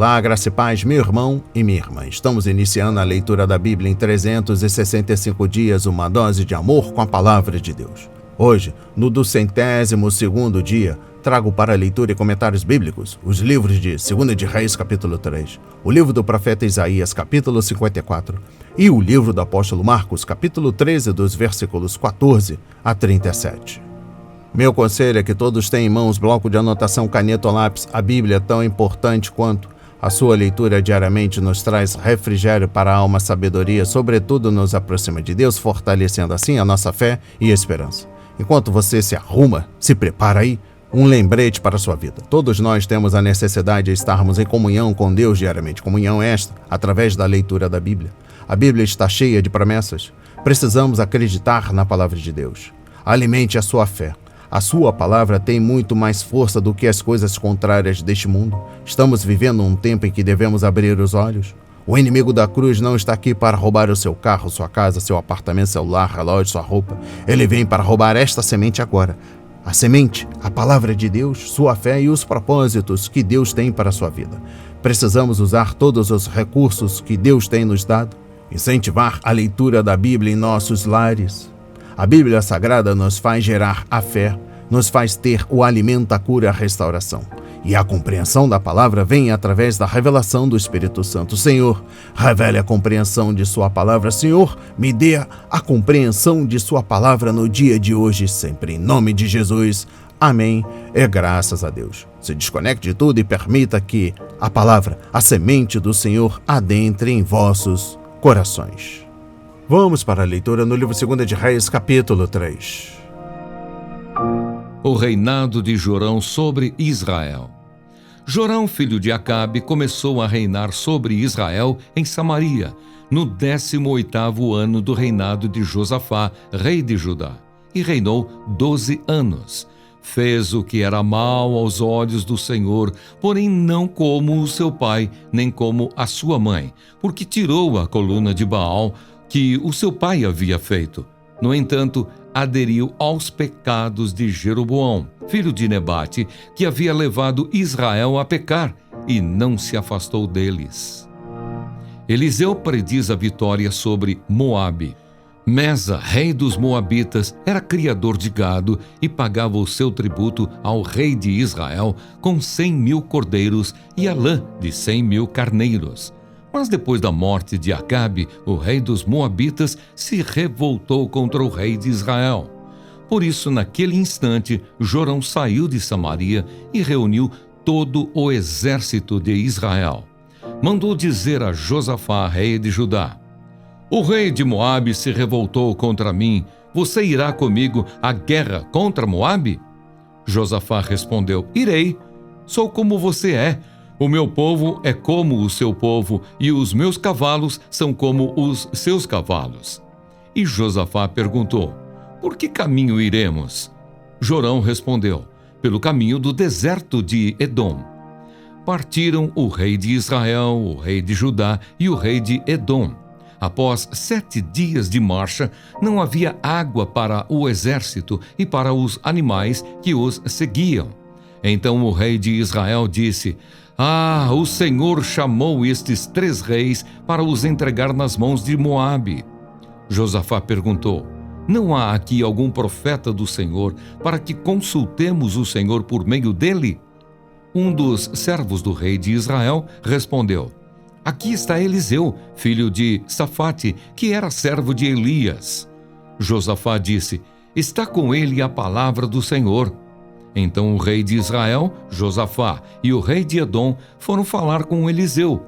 Olá, graça e paz, meu irmão e minha irmã. Estamos iniciando a leitura da Bíblia em 365 dias, uma dose de amor com a palavra de Deus. Hoje, no 202º dia, trago para leitura e comentários bíblicos os livros de 2 de Reis, capítulo 3, o livro do profeta Isaías, capítulo 54, e o livro do apóstolo Marcos, capítulo 13, dos versículos 14 a 37. Meu conselho é que todos tenham em mãos bloco de anotação, caneta ou lápis. A Bíblia é tão importante quanto a sua leitura diariamente nos traz refrigério para a alma, sabedoria, sobretudo nos aproxima de Deus, fortalecendo assim a nossa fé e esperança. Enquanto você se arruma, se prepara aí, um lembrete para a sua vida. Todos nós temos a necessidade de estarmos em comunhão com Deus diariamente. Comunhão esta, através da leitura da Bíblia. A Bíblia está cheia de promessas. Precisamos acreditar na palavra de Deus. Alimente a sua fé. A sua palavra tem muito mais força do que as coisas contrárias deste mundo. Estamos vivendo um tempo em que devemos abrir os olhos. O inimigo da cruz não está aqui para roubar o seu carro, sua casa, seu apartamento, seu lar, relógio, sua roupa. Ele vem para roubar esta semente agora. A semente, a palavra de Deus, sua fé e os propósitos que Deus tem para a sua vida. Precisamos usar todos os recursos que Deus tem nos dado. Incentivar a leitura da Bíblia em nossos lares. A Bíblia Sagrada nos faz gerar a fé, nos faz ter o alimento, a cura e a restauração. E a compreensão da palavra vem através da revelação do Espírito Santo. Senhor, revele a compreensão de sua palavra. Senhor, me dê a compreensão de sua palavra no dia de hoje e sempre. Em nome de Jesus, amém e graças a Deus. Se desconecte de tudo e permita que a palavra, a semente do Senhor, adentre em vossos corações. Vamos para a leitura no livro 2 de Reis, capítulo 3. O reinado de Jorão sobre Israel. Jorão, filho de Acabe, começou a reinar sobre Israel em Samaria, no 18º ano do reinado de Josafá, rei de Judá, e reinou 12 anos. Fez o que era mal aos olhos do Senhor, porém não como o seu pai, nem como a sua mãe, porque tirou a coluna de Baal, que o seu pai havia feito. No entanto, aderiu aos pecados de Jeroboão, filho de Nebate, que havia levado Israel a pecar, e não se afastou deles. Eliseu prediz a vitória sobre Moabe. Mesa, rei dos Moabitas, era criador de gado e pagava o seu tributo ao rei de Israel com 100.000 cordeiros e a lã de 100.000 carneiros. Mas depois da morte de Acabe, o rei dos Moabitas se revoltou contra o rei de Israel. Por isso, naquele instante, Jorão saiu de Samaria e reuniu todo o exército de Israel. Mandou dizer a Josafá, rei de Judá: o rei de Moabe se revoltou contra mim. Você irá comigo à guerra contra Moabe? Josafá respondeu: irei. Sou como você é. O meu povo é como o seu povo, e os meus cavalos são como os seus cavalos. E Josafá perguntou: por que caminho iremos? Jorão respondeu: pelo caminho do deserto de Edom. Partiram o rei de Israel, o rei de Judá e o rei de Edom. Após 7 dias de marcha, não havia água para o exército e para os animais que os seguiam. Então o rei de Israel disse: o Senhor chamou estes 3 reis para os entregar nas mãos de Moabe. Josafá perguntou: não há aqui algum profeta do Senhor para que consultemos o Senhor por meio dele? Um dos servos do rei de Israel respondeu: aqui está Eliseu, filho de Safate, que era servo de Elias. Josafá disse: está com ele a palavra do Senhor. Então o rei de Israel, Josafá, e o rei de Edom foram falar com Eliseu.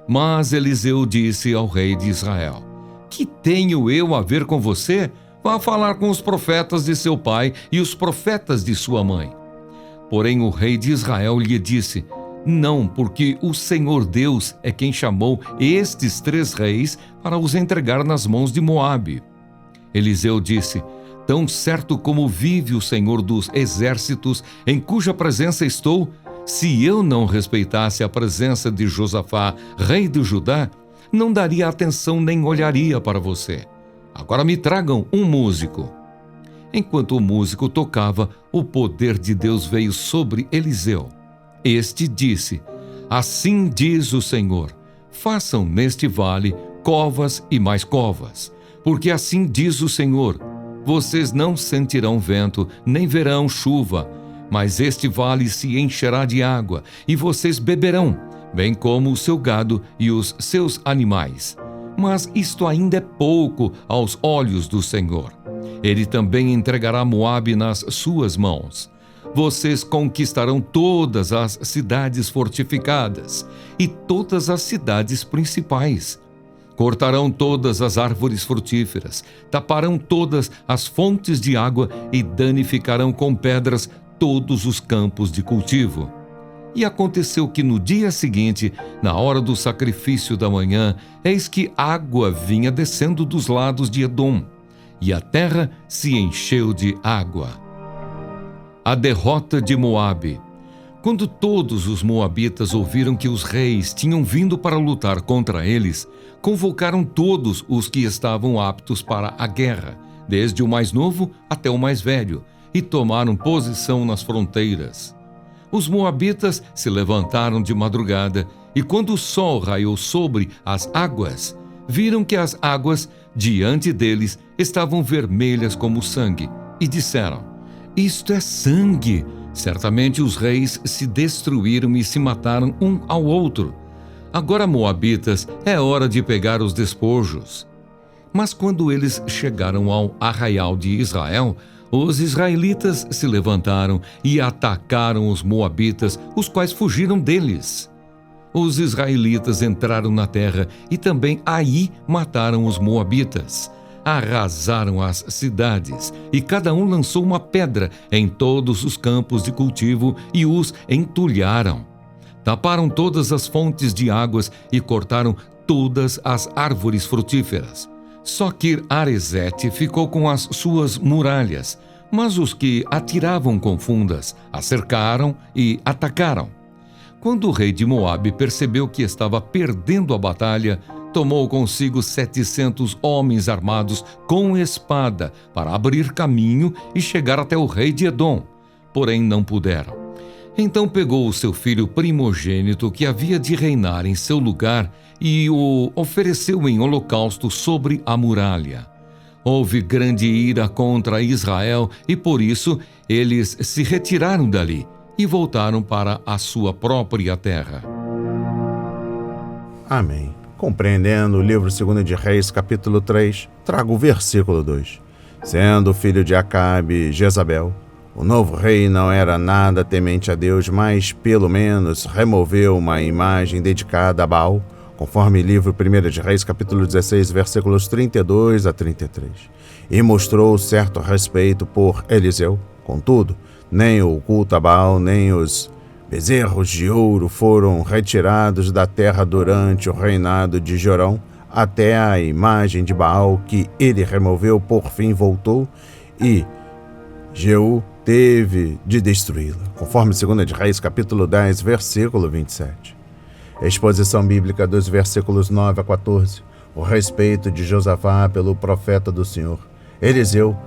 Mas Eliseu disse ao rei de Israel: que tenho eu a ver com você? Vá falar com os profetas de seu pai e os profetas de sua mãe. Porém o rei de Israel lhe disse: não, porque o Senhor Deus é quem chamou estes 3 reis para os entregar nas mãos de Moabe. Eliseu disse: tão certo como vive o Senhor dos exércitos, em cuja presença estou, se eu não respeitasse a presença de Josafá, rei de Judá, não daria atenção nem olharia para você. Agora me tragam um músico. Enquanto o músico tocava, o poder de Deus veio sobre Eliseu. Este disse: Assim diz o Senhor: façam neste vale covas e mais covas, porque assim diz o Senhor: vocês não sentirão vento, nem verão chuva, mas este vale se encherá de água, e vocês beberão, bem como o seu gado e os seus animais. Mas isto ainda é pouco aos olhos do Senhor. Ele também entregará Moabe nas suas mãos. Vocês conquistarão todas as cidades fortificadas e todas as cidades principais. Cortarão todas as árvores frutíferas, taparão todas as fontes de água e danificarão com pedras todos os campos de cultivo. E aconteceu que no dia seguinte, na hora do sacrifício da manhã, eis que água vinha descendo dos lados de Edom, e a terra se encheu de água. A derrota de Moabe. Quando todos os moabitas ouviram que os reis tinham vindo para lutar contra eles, convocaram todos os que estavam aptos para a guerra, desde o mais novo até o mais velho, e tomaram posição nas fronteiras. Os moabitas se levantaram de madrugada, e quando o sol raiou sobre as águas, viram que as águas diante deles estavam vermelhas como sangue, e disseram: isto é sangue. Certamente os reis se destruíram e se mataram um ao outro. Agora, moabitas, é hora de pegar os despojos. Mas quando eles chegaram ao arraial de Israel, os israelitas se levantaram e atacaram os moabitas, os quais fugiram deles. Os israelitas entraram na terra e também aí mataram os moabitas. Arrasaram as cidades, e cada um lançou uma pedra em todos os campos de cultivo e os entulharam. Taparam todas as fontes de águas e cortaram todas as árvores frutíferas. Só Kir-Aresete ficou com as suas muralhas, mas os que atiravam com fundas a cercaram e atacaram. Quando o rei de Moabe percebeu que estava perdendo a batalha, tomou consigo 700 homens armados com espada para abrir caminho e chegar até o rei de Edom, porém não puderam. Então pegou o seu filho primogênito que havia de reinar em seu lugar e o ofereceu em holocausto sobre a muralha. Houve grande ira contra Israel e por isso eles se retiraram dali e voltaram para a sua própria terra. Amém. Compreendendo o livro 2 de Reis, capítulo 3, trago o versículo 2. Sendo filho de Acabe, Jezabel, o novo rei não era nada temente a Deus, mas pelo menos removeu uma imagem dedicada a Baal, conforme livro 1 de Reis, capítulo 16, versículos 32 a 33. E mostrou certo respeito por Eliseu. Contudo, nem o culto a Baal, nem os bezerros de ouro foram retirados da terra durante o reinado de Jorão, até a imagem de Baal que ele removeu por fim voltou, e Jeú teve de destruí-la, conforme 2 de Reis, capítulo 10, versículo 27. Exposição bíblica dos versículos 9 a 14. O respeito de Josafá pelo profeta do Senhor. Eliseu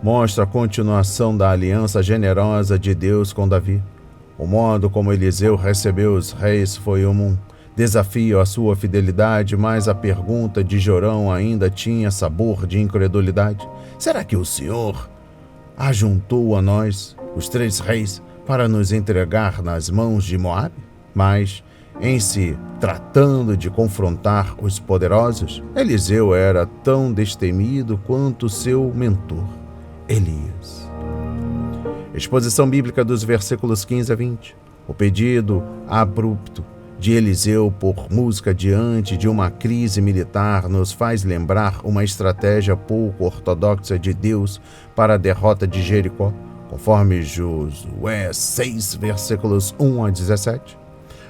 mostra a continuação da aliança generosa de Deus com Davi. O modo como Eliseu recebeu os reis foi um desafio à sua fidelidade, mas a pergunta de Jorão ainda tinha sabor de incredulidade. Será que o Senhor ajuntou a nós, os 3 reis, para nos entregar nas mãos de Moabe? Mas, em se tratando de confrontar os poderosos, Eliseu era tão destemido quanto seu mentor, Elias. Exposição bíblica dos versículos 15 a 20. O pedido abrupto de Eliseu por música diante de uma crise militar nos faz lembrar uma estratégia pouco ortodoxa de Deus para a derrota de Jericó, conforme Josué 6, versículos 1 a 17.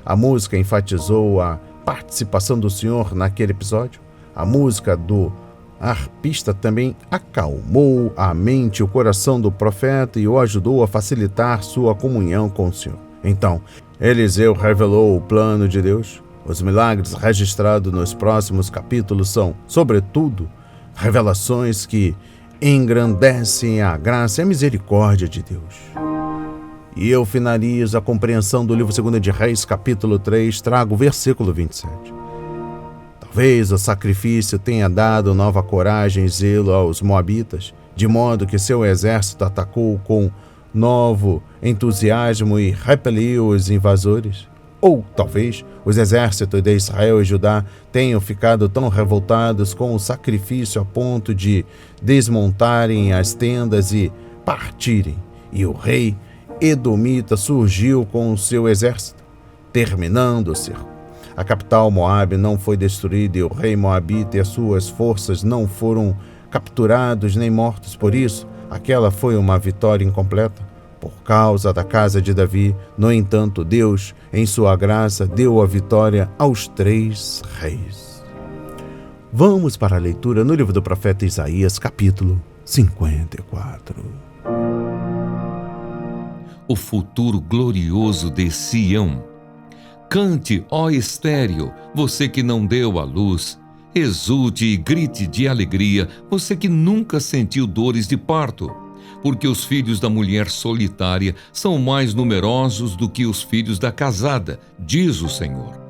A música enfatizou a participação do Senhor naquele episódio. A música do arpista também acalmou a mente e o coração do profeta e o ajudou a facilitar sua comunhão com o Senhor. Então, Eliseu revelou o plano de Deus. Os milagres registrados nos próximos capítulos são, sobretudo, revelações que engrandecem a graça e a misericórdia de Deus. E eu finalizo a compreensão do livro 2 de Reis, capítulo 3, trago o versículo 27. Talvez o sacrifício tenha dado nova coragem e zelo aos moabitas, de modo que seu exército atacou com novo entusiasmo e repeliu os invasores. Ou talvez os exércitos de Israel e Judá tenham ficado tão revoltados com o sacrifício a ponto de desmontarem as tendas e partirem, e o rei edomita surgiu com o seu exército, terminando o cerco. A capital Moabe não foi destruída e o rei moabita e as suas forças não foram capturados nem mortos. Por isso, aquela foi uma vitória incompleta. Por causa da casa de Davi, no entanto, Deus, em sua graça, deu a vitória aos 3 reis. Vamos para a leitura no livro do profeta Isaías, capítulo 54. O futuro glorioso de Sião. Cante, ó estéril, você que não deu à luz. Exulte e grite de alegria, você que nunca sentiu dores de parto. Porque os filhos da mulher solitária são mais numerosos do que os filhos da casada, diz o Senhor.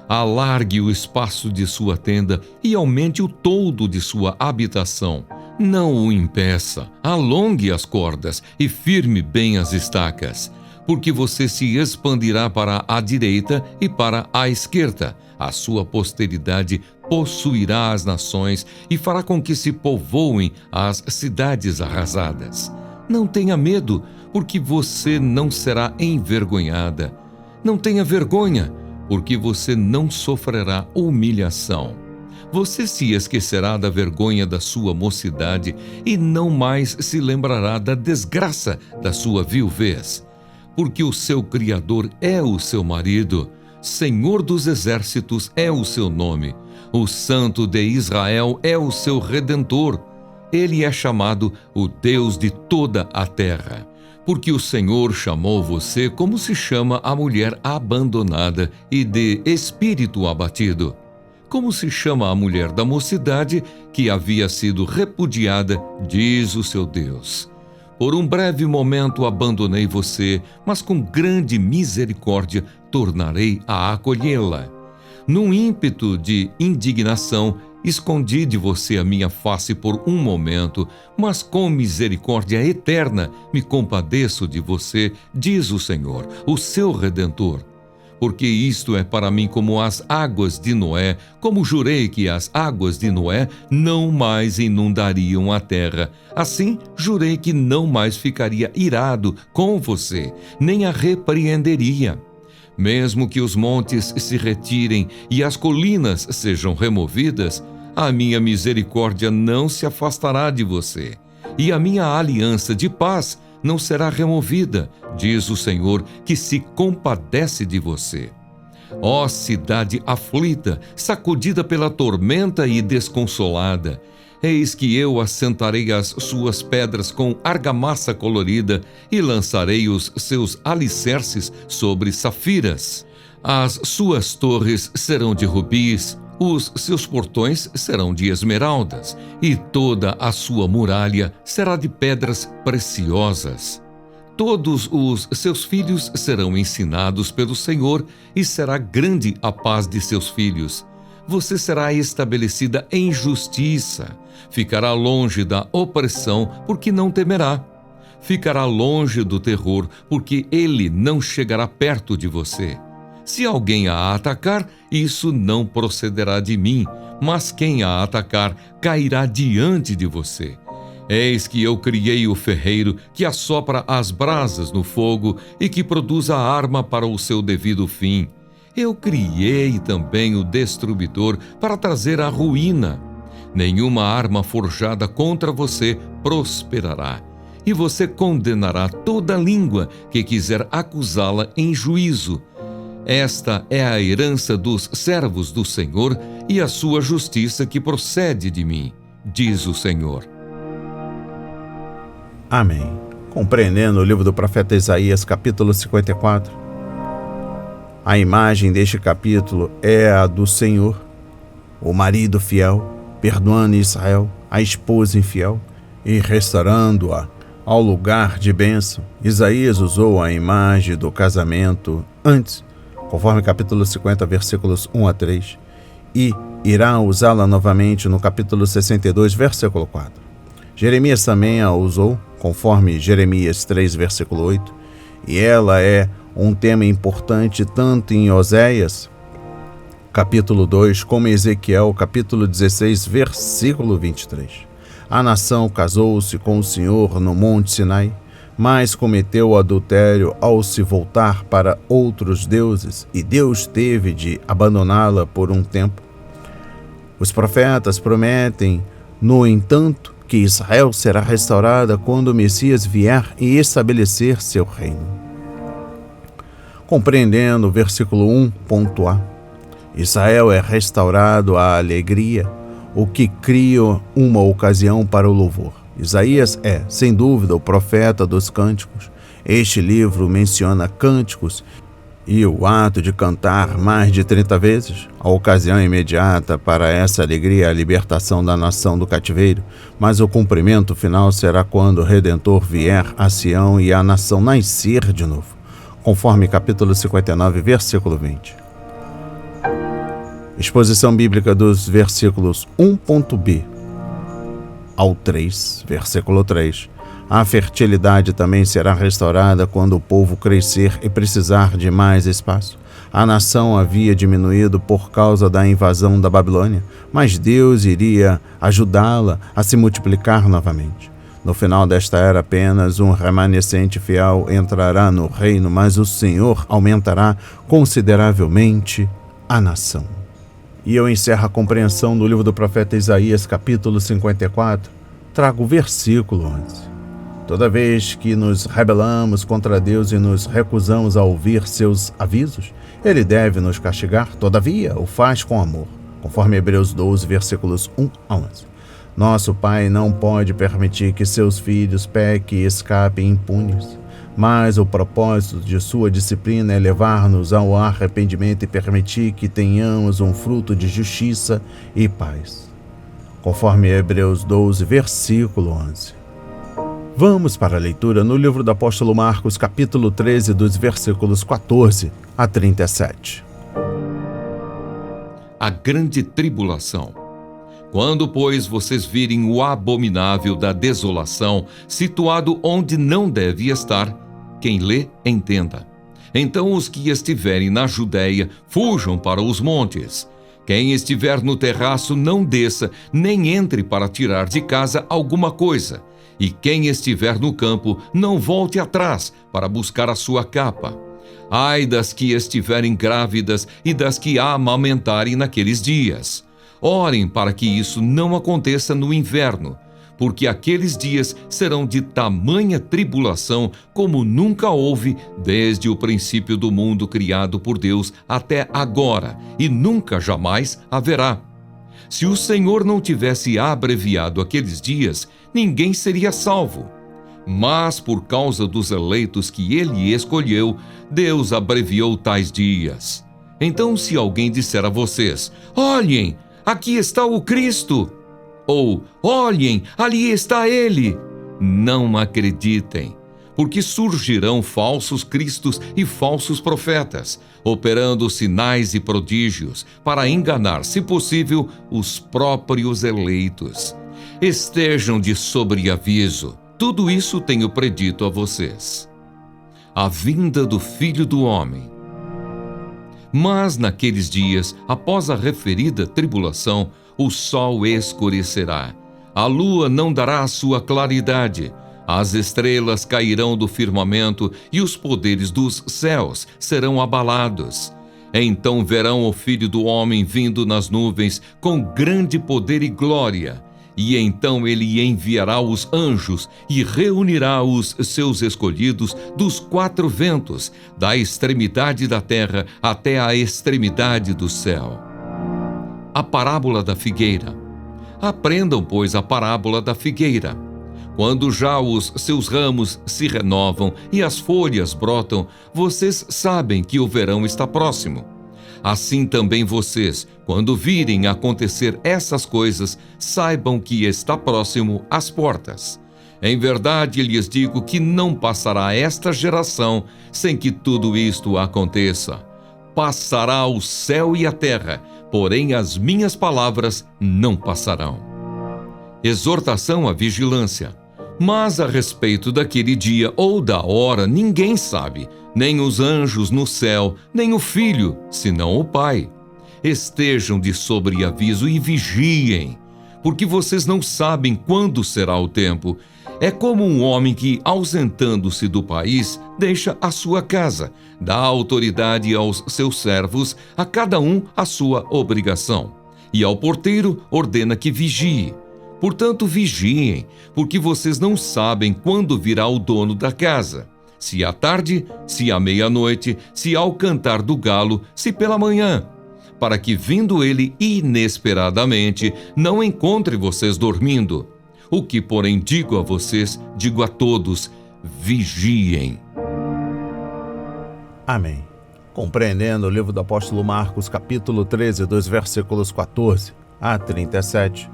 Alargue o espaço de sua tenda e aumente o toldo de sua habitação. Não o impeça, alongue as cordas e firme bem as estacas, porque você se expandirá para a direita e para a esquerda. A sua posteridade possuirá as nações e fará com que se povoem as cidades arrasadas. Não tenha medo, porque você não será envergonhada. Não tenha vergonha, porque você não sofrerá humilhação. Você se esquecerá da vergonha da sua mocidade e não mais se lembrará da desgraça da sua viuvez. Porque o seu Criador é o seu marido, Senhor dos exércitos é o seu nome, o Santo de Israel é o seu Redentor. Ele é chamado o Deus de toda a terra. Porque o Senhor chamou você como se chama a mulher abandonada e de espírito abatido. Como se chama a mulher da mocidade que havia sido repudiada, diz o seu Deus. Por um breve momento abandonei você, mas com grande misericórdia tornarei a acolhê-la. Num ímpeto de indignação, escondi de você a minha face por um momento, mas com misericórdia eterna me compadeço de você, diz o Senhor, o seu Redentor. Porque isto é para mim como as águas de Noé, como jurei que as águas de Noé não mais inundariam a terra. Assim, jurei que não mais ficaria irado com você, nem a repreenderia. Mesmo que os montes se retirem e as colinas sejam removidas, a minha misericórdia não se afastará de você, e a minha aliança de paz não será removida, diz o Senhor, que se compadece de você. Ó cidade aflita, sacudida pela tormenta e desconsolada, eis que eu assentarei as suas pedras com argamassa colorida e lançarei os seus alicerces sobre safiras. As suas torres serão de rubis, os seus portões serão de esmeraldas, e toda a sua muralha será de pedras preciosas. Todos os seus filhos serão ensinados pelo Senhor, e será grande a paz de seus filhos. Você será estabelecida em justiça, ficará longe da opressão, porque não temerá. Ficará longe do terror, porque ele não chegará perto de você. Se alguém a atacar, isso não procederá de mim, mas quem a atacar cairá diante de você. Eis que eu criei o ferreiro que assopra as brasas no fogo e que produz a arma para o seu devido fim. Eu criei também o destruidor para trazer a ruína. Nenhuma arma forjada contra você prosperará, e você condenará toda língua que quiser acusá-la em juízo. Esta é a herança dos servos do Senhor e a sua justiça que procede de mim, diz o Senhor. Amém. Compreendendo o livro do profeta Isaías, capítulo 54, a imagem deste capítulo é a do Senhor, o marido fiel, perdoando Israel, a esposa infiel e restaurando-a ao lugar de bênção. Isaías usou a imagem do casamento antes, conforme capítulo 50, versículos 1 a 3, e irá usá-la novamente no capítulo 62, versículo 4. Jeremias também a usou, conforme Jeremias 3, versículo 8, e ela é um tema importante tanto em Oséias, capítulo 2, como em Ezequiel, capítulo 16, versículo 23. A nação casou-se com o Senhor no Monte Sinai, mas cometeu o adultério ao se voltar para outros deuses, e Deus teve de abandoná-la por um tempo. Os profetas prometem, no entanto, que Israel será restaurada quando o Messias vier e estabelecer seu reino. Compreendendo o versículo 1.a, Israel é restaurado à alegria, o que cria uma ocasião para o louvor. Isaías é, sem dúvida, o profeta dos cânticos. Este livro menciona cânticos e o ato de cantar mais de 30 vezes. A ocasião imediata para essa alegria é a libertação da nação do cativeiro, mas o cumprimento final será quando o Redentor vier a Sião e a nação nascer de novo, conforme capítulo 59, versículo 20. Exposição bíblica dos versículos 1.b ao 3, versículo 3. A fertilidade também será restaurada quando o povo crescer e precisar de mais espaço. A nação havia diminuído por causa da invasão da Babilônia, mas Deus iria ajudá-la a se multiplicar novamente. No final desta era, apenas um remanescente fiel entrará no reino, mas o Senhor aumentará consideravelmente a nação. E eu encerro a compreensão do livro do profeta Isaías, capítulo 54, trago o versículo 11. Toda vez que nos rebelamos contra Deus e nos recusamos a ouvir seus avisos, Ele deve nos castigar, todavia o faz com amor, conforme Hebreus 12, versículos 1 a 11. Nosso Pai não pode permitir que seus filhos pequem e escapem impunes, mas o propósito de sua disciplina é levar-nos ao arrependimento e permitir que tenhamos um fruto de justiça e paz, conforme Hebreus 12, versículo 11. Vamos para a leitura no livro do apóstolo Marcos, capítulo 13, dos versículos 14 a 37. A grande tribulação. Quando, pois, vocês virem o abominável da desolação situado onde não deve estar, quem lê, entenda. Então os que estiverem na Judéia fujam para os montes. Quem estiver no terraço não desça, nem entre para tirar de casa alguma coisa. E quem estiver no campo não volte atrás para buscar a sua capa. Ai das que estiverem grávidas e das que a amamentarem naqueles dias. Orem para que isso não aconteça no inverno, porque aqueles dias serão de tamanha tribulação como nunca houve desde o princípio do mundo criado por Deus até agora, e nunca jamais haverá. Se o Senhor não tivesse abreviado aqueles dias, ninguém seria salvo. Mas por causa dos eleitos que Ele escolheu, Deus abreviou tais dias. Então, se alguém disser a vocês: olhem, aqui está o Cristo, ou olhem, ali está Ele, não acreditem, porque surgirão falsos cristos e falsos profetas, operando sinais e prodígios, para enganar, se possível, os próprios eleitos. Estejam de sobreaviso, tudo isso tenho predito a vocês. A vinda do Filho do Homem. Mas naqueles dias, após a referida tribulação, o sol escurecerá, a lua não dará a sua claridade, as estrelas cairão do firmamento e os poderes dos céus serão abalados. Então verão o Filho do Homem vindo nas nuvens com grande poder e glória. E então ele enviará os anjos e reunirá os seus escolhidos dos quatro ventos, da extremidade da terra até a extremidade do céu. A parábola da figueira. Aprendam, pois, a parábola da figueira. Quando já os seus ramos se renovam e as folhas brotam, vocês sabem que o verão está próximo. Assim também vocês, quando virem acontecer essas coisas, saibam que está próximo às portas. Em verdade lhes digo que não passará esta geração sem que tudo isto aconteça. Passará o céu e a terra, porém as minhas palavras não passarão. Exortação à vigilância. Mas a respeito daquele dia ou da hora ninguém sabe, nem os anjos no céu, nem o Filho, senão o Pai. Estejam de sobreaviso e vigiem, porque vocês não sabem quando será o tempo. É como um homem que, ausentando-se do país, deixa a sua casa, dá autoridade aos seus servos, a cada um a sua obrigação, e ao porteiro ordena que vigie. Portanto, vigiem, porque vocês não sabem quando virá o dono da casa, se à tarde, se à meia-noite, se ao cantar do galo, se pela manhã, para que, vindo ele inesperadamente, não encontre vocês dormindo. O que, porém, digo a vocês, digo a todos: vigiem. Amém. Compreendendo o livro do apóstolo Marcos, capítulo 13, dos versículos 14 a 37,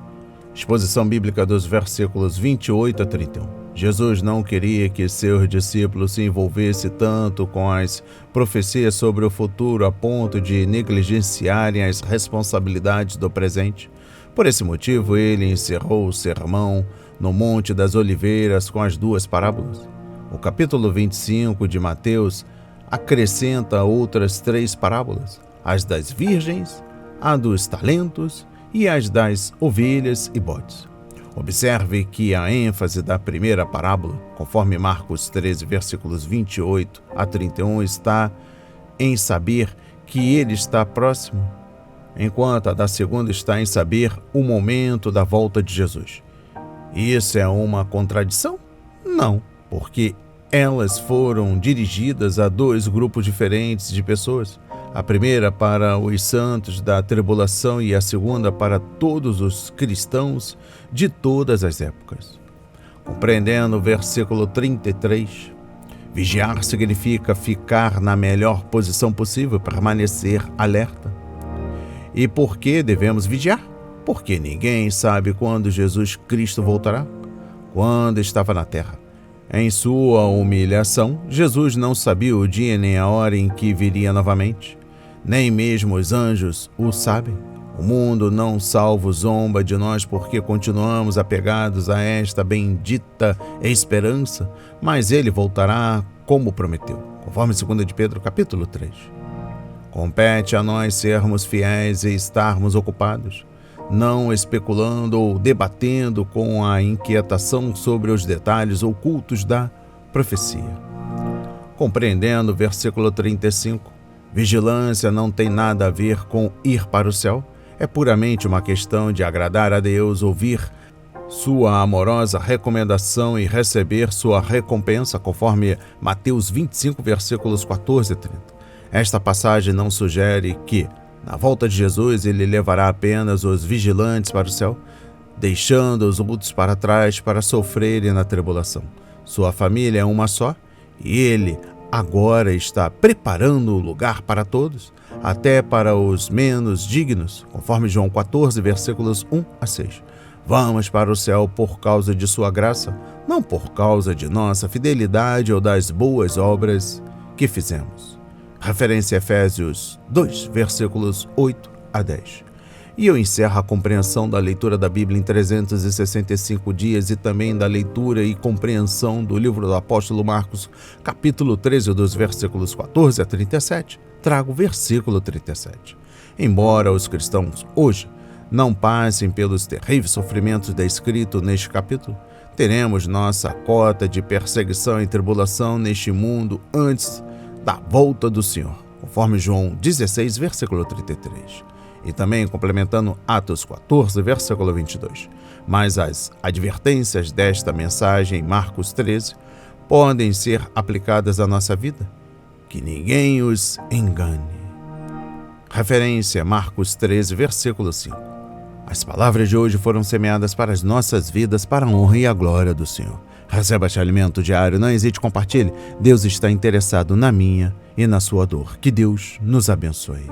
exposição bíblica dos versículos 28 a 31. Jesus não queria que seus discípulos se envolvessem tanto com as profecias sobre o futuro a ponto de negligenciarem as responsabilidades do presente. Por esse motivo, ele encerrou o sermão no Monte das Oliveiras com as duas parábolas. O capítulo 25 de Mateus acrescenta outras 3 parábolas: as das virgens, a dos talentos e as das ovelhas e bodes. Observe que a ênfase da primeira parábola, conforme Marcos 13, versículos 28 a 31, está em saber que ele está próximo, enquanto a da segunda está em saber o momento da volta de Jesus. Isso é uma contradição? Não, porque elas foram dirigidas a 2 grupos diferentes de pessoas. A primeira para os santos da tribulação e a segunda para todos os cristãos de todas as épocas. Compreendendo o versículo 33, vigiar significa ficar na melhor posição possível, permanecer alerta. E por que devemos vigiar? Porque ninguém sabe quando Jesus Cristo voltará. Quando estava na terra, em sua humilhação, Jesus não sabia o dia nem a hora em que viria novamente. Nem mesmo os anjos o sabem. O mundo não salvo zomba de nós porque continuamos apegados a esta bendita esperança, mas ele voltará como prometeu, conforme 2 de Pedro, capítulo 3. Compete a nós sermos fiéis e estarmos ocupados, não especulando ou debatendo com a inquietação sobre os detalhes ocultos da profecia. Compreendendo o versículo 35, vigilância não tem nada a ver com ir para o céu, é puramente uma questão de agradar a Deus, ouvir sua amorosa recomendação e receber sua recompensa, conforme Mateus 25, versículos 14 e 30. Esta passagem não sugere que, na volta de Jesus, ele levará apenas os vigilantes para o céu, deixando os outros para trás para sofrerem na tribulação. Sua família é uma só e ele agora está preparando o lugar para todos, até para os menos dignos, conforme João 14, versículos 1 a 6. Vamos para o céu por causa de sua graça, não por causa de nossa fidelidade ou das boas obras que fizemos. Referência a Efésios 2, versículos 8 a 10. E eu encerro a compreensão da leitura da Bíblia em 365 dias e também da leitura e compreensão do livro do apóstolo Marcos, capítulo 13, dos versículos 14 a 37. Trago o versículo 37. Embora os cristãos hoje não passem pelos terríveis sofrimentos descritos neste capítulo, teremos nossa cota de perseguição e tribulação neste mundo antes da volta do Senhor, conforme João 16, versículo 33. E também complementando Atos 14, versículo 22. Mas as advertências desta mensagem em Marcos 13 podem ser aplicadas à nossa vida. Que ninguém os engane. Referência Marcos 13, versículo 5. As palavras de hoje foram semeadas para as nossas vidas, para a honra e a glória do Senhor. Receba este alimento diário, não hesite, compartilhe. Deus está interessado na minha e na sua dor. Que Deus nos abençoe.